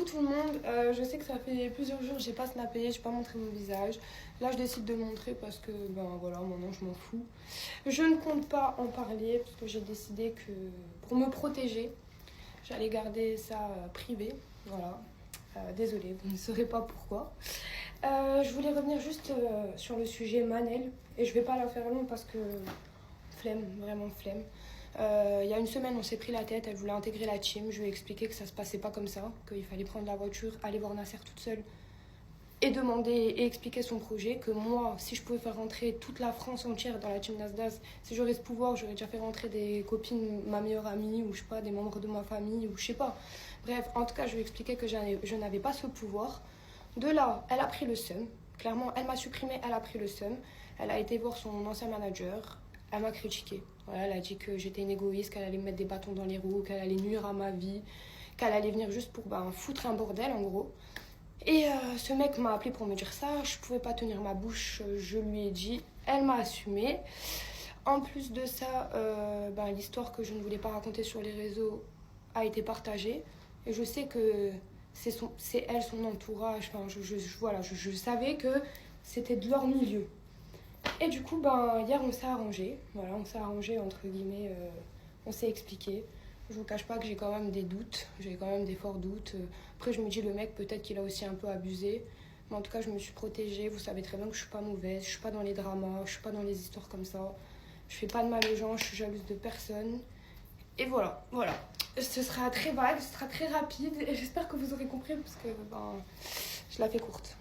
Coucou tout le monde, je sais que ça fait plusieurs jours que j'ai pas snappé, j'ai pas montré mon visage. Là je décide de montrer parce que ben voilà, maintenant je m'en fous. Je ne compte pas en parler parce que j'ai décidé que pour me protéger, j'allais garder ça privé. Voilà, désolée, vous ne saurez pas pourquoi. Je voulais revenir juste sur le sujet Manel et je vais pas la faire long parce que flemme, vraiment flemme. Il y a une semaine, on s'est pris la tête, elle voulait intégrer la team. Je lui ai expliqué que ça se passait pas comme ça, qu'il fallait prendre la voiture, aller voir Nasser toute seule et demander et expliquer son projet. Que moi, si je pouvais faire rentrer toute la France entière dans la team Nasdaq, si j'aurais ce pouvoir, j'aurais déjà fait rentrer des copines, ma meilleure amie, ou je sais pas, des membres de ma famille, ou je sais pas. Bref, en tout cas, je lui ai expliqué que je n'avais pas ce pouvoir. De là, elle a pris le seum. Clairement, elle m'a supprimé, elle a pris le seum. Elle a été voir son ancien manager. Elle m'a critiqué. Voilà, elle a dit que j'étais une égoïste, qu'elle allait me mettre des bâtons dans les roues, qu'elle allait nuire à ma vie, qu'elle allait venir juste pour foutre un bordel en gros. Et ce mec m'a appelé pour me dire ça, je pouvais pas tenir ma bouche, je lui ai dit, elle m'a assumé. En plus de ça, l'histoire que je ne voulais pas raconter sur les réseaux a été partagée. Et je sais que c'est elle, son entourage, enfin, je savais que c'était de leur milieu. Et du coup, hier, on s'est arrangé. Voilà, on s'est arrangé, entre guillemets, on s'est expliqué. Je vous cache pas que j'ai quand même des doutes, j'ai quand même des forts doutes. Après, je me dis, le mec, peut-être qu'il a aussi un peu abusé. Mais en tout cas, je me suis protégée. Vous savez très bien que je suis pas mauvaise, je suis pas dans les dramas, je suis pas dans les histoires comme ça. Je fais pas de mal aux gens, je suis jalouse de personne. Et voilà. Ce sera très vague, ce sera très rapide. Et j'espère que vous aurez compris parce que, je la fais courte.